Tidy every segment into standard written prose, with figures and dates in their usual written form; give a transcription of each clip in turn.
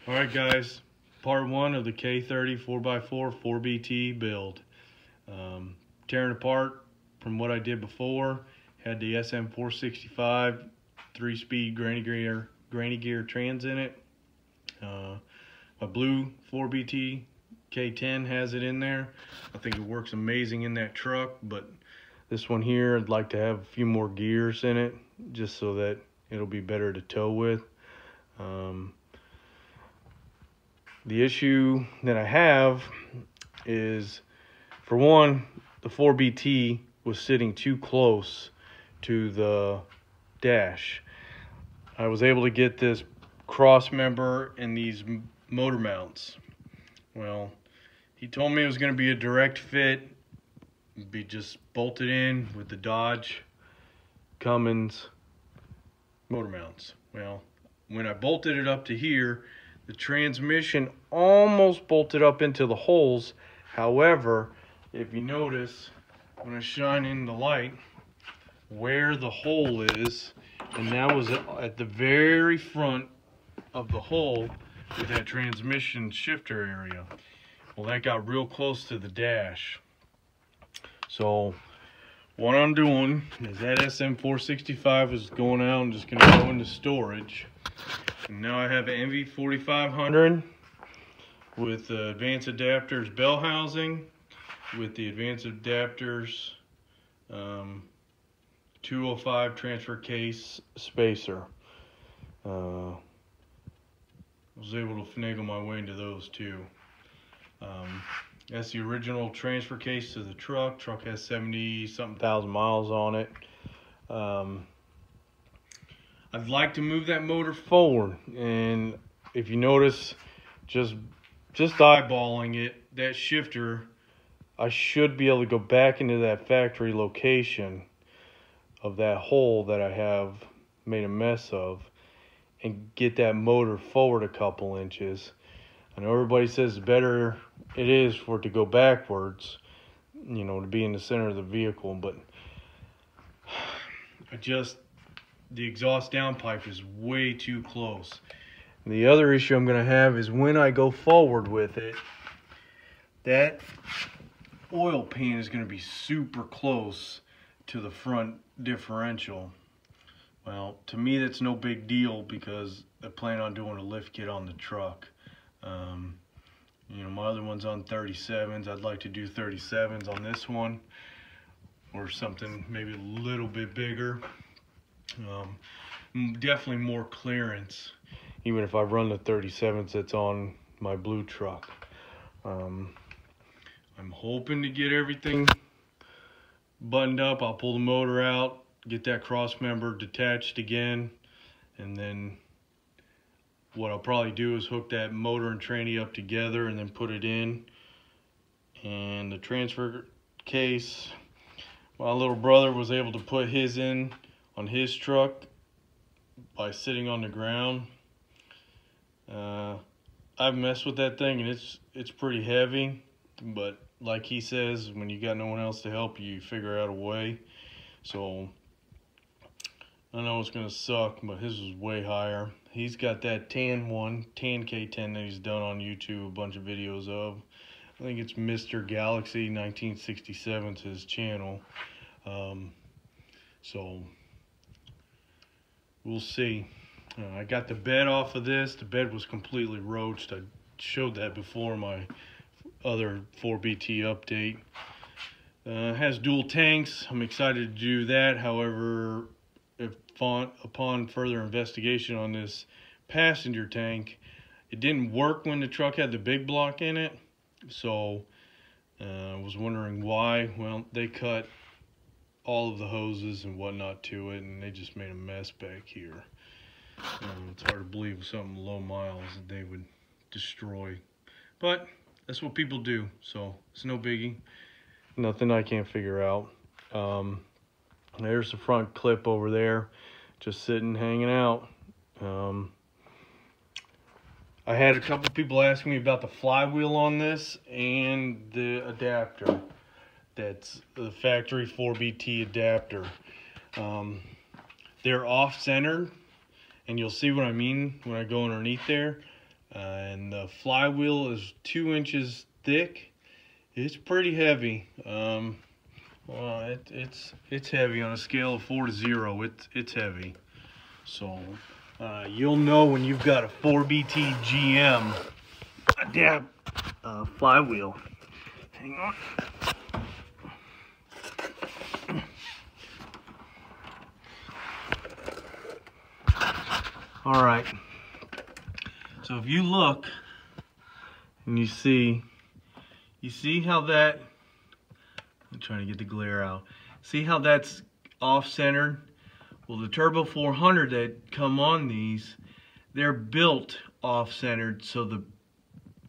All right, guys, part one of the K30 4x4 4BT build. Tearing apart from what I did before. Had the SM465 3-speed granny gear trans in it. My blue 4BT K10 has it in there. I think it works amazing in that truck, but this one here, I'd like to have a few more gears in it just so that it'll be better to tow with. The issue that I have is, for one, the 4BT was sitting too close to the dash. I was able to get this cross member and these motor mounts. Well, he told me it was going to be a direct fit, be just bolted in with the Dodge Cummins motor mounts. Well, when I bolted it up to here, the transmission almost bolted up into the holes. However, if you notice, when I shine in the light, where the hole is, and that was at the very front of the hole with that transmission shifter area. Well, that got real close to the dash. So what I'm doing is that SM465 is going out and just going to go into storage. And now I have an MV4500 with the advanced adapters bell housing, with the advanced adapters 205 transfer case spacer. I was able to finagle my way into those too. That's the original transfer case to the truck. Truck has 70-something thousand miles on it. I'd like to move that motor forward, and if you notice, just eyeballing it, that shifter, I should be able to go back into that factory location of that hole that I have made a mess of and get that motor forward a couple inches. I know everybody says better it is for it to go backwards, you know, to be in the center of the vehicle, but the exhaust downpipe is way too close. And the other issue I'm going to have is when I go forward with it, that oil pan is going to be super close to the front differential. Well, to me that's no big deal because I plan on doing a lift kit on the truck. You know, my other one's on 37s. I'd like to do 37s on this one, or something maybe a little bit bigger. Definitely more clearance, even if I run the 37s that's on my blue truck. I'm hoping to get everything buttoned up. I'll pull the motor out, get that cross member detached again, and then what I'll probably do is hook that motor and tranny up together and then put it in. And the transfer case, my little brother was able to put his in on his truck by sitting on the ground. I've messed with that thing and it's pretty heavy, but like he says, when you got no one else to help you, you figure out a way. So I know it's gonna suck, but his was way higher. He's got that tan K10 that he's done on YouTube, a bunch of videos of. I think it's Mr. Galaxy 1967 to his channel. So we'll see. I got the bed off of this. The bed was completely roached. I showed that before my other 4BT update. It has dual tanks. I'm excited to do that. However, upon further investigation on this passenger tank, it didn't work when the truck had the big block in it. So I was wondering why. Well, they cut all of the hoses and whatnot to it, and they just made a mess back here. It's hard to believe with something low miles that they would destroy, but that's what people do, so it's no biggie. Nothing I can't figure out. There's the front clip over there, just sitting, hanging out. I had a couple people ask me about the flywheel on this and the adapter. That's the factory 4BT adapter. They're off-centered, and you'll see what I mean when I go underneath there. and the flywheel is 2 inches thick. It's pretty heavy. Well, it's heavy on a scale of 4 to 0. It's heavy. So you'll know when you've got a 4BT GM flywheel. Hang on. All right. So if you look and you see how that, I'm trying to get the glare out. See how that's off-centered? Well, the Turbo 400 that come on these, they're built off-centered so the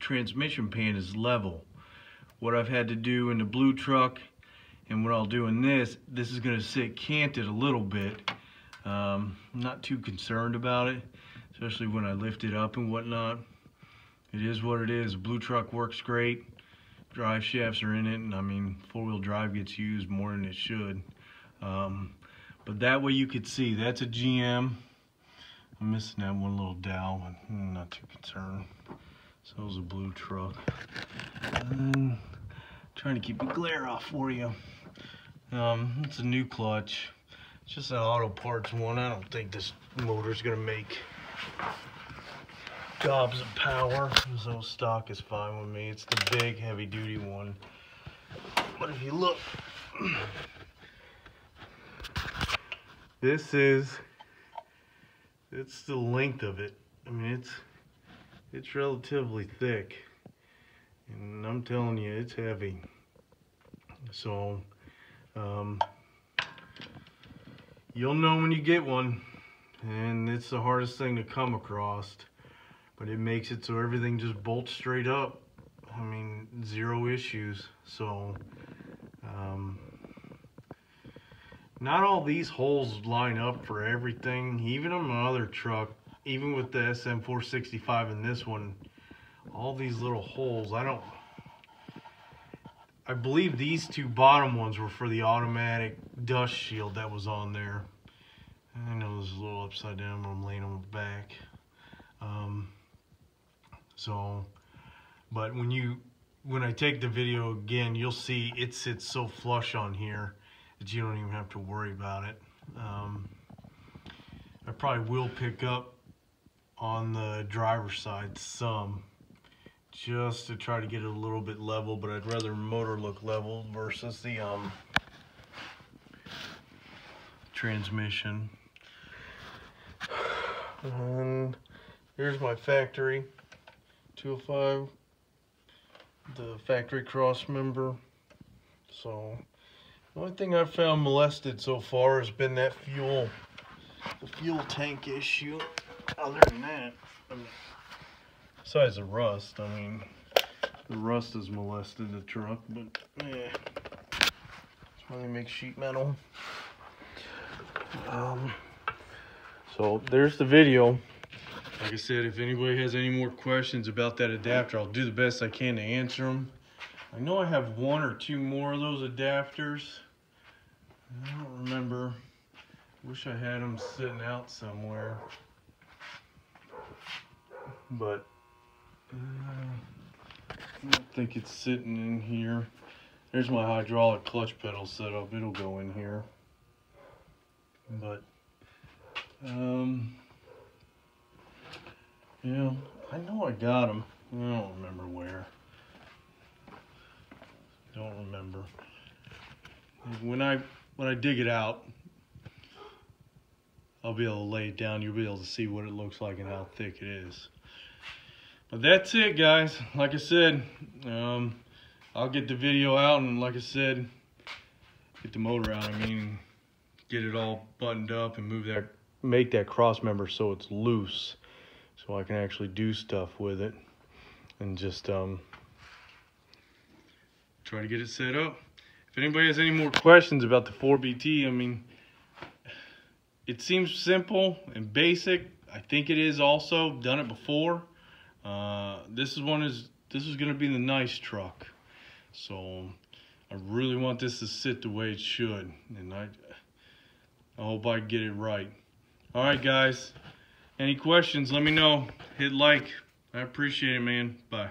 transmission pan is level. What I've had to do in the blue truck and what I'll do in this is going to sit canted a little bit. I'm not too concerned about it, especially when I lift it up and whatnot. It is what it is. Blue truck works great. Drive shafts are in it, and I mean, four-wheel drive gets used more than it should. But that way you could see that's a GM. I'm missing that one little dowel, but I'm not too concerned. So is a blue truck. And trying to keep the glare off for you. It's a new clutch. It's just an auto parts one. I don't think this motor's gonna make gobs of power. So stock is fine with me. It's the big heavy duty one. But if you look, it's the length of it. I mean, it's relatively thick, and I'm telling you, it's heavy. So you'll know when you get one, and it's the hardest thing to come across, but it makes it so everything just bolts straight up. I mean, zero issues. So not all these holes line up for everything. Even on my other truck, even with the SM465 and this one, all these little holes, I believe these two bottom ones were for the automatic dust shield that was on there. I know this is a little upside down, but I'm laying on my back. But when I take the video again, you'll see it sits so flush on here that you don't even have to worry about it. I probably will pick up on the driver's side some, just to try to get it a little bit level, but I'd rather motor look level versus the transmission. And here's my factory 205, the factory cross member. So the only thing I've found molested so far has been that the fuel tank issue. Other than that, I mean, besides the rust, I mean, the rust has molested the truck, but yeah, that's why they make sheet metal. So there's the video. Like I said, if anybody has any more questions about that adapter, I'll do the best I can to answer them. I know I have 1 or 2 more of those adapters. I don't remember. Wish I had them sitting out somewhere. But I don't think it's sitting in here. There's my hydraulic clutch pedal setup. It'll go in here. But yeah, I know I got them. I don't remember where. Don't remember. When I dig it out, I'll be able to lay it down. You'll be able to see what it looks like and how thick it is. But that's it, guys. Like I said, I'll get the video out, and like I said, get the motor out. I mean, get it all buttoned up and make that cross member so it's loose, so I can actually do stuff with it, and just try to get it set up. If anybody has any more questions about the 4BT, I mean, it seems simple and basic. I think it is also. Done it before. This is going to be the nice truck. So I really want this to sit the way it should, and I hope I get it right. All right, guys. Any questions? Let me know. Hit like. I appreciate it, man. Bye.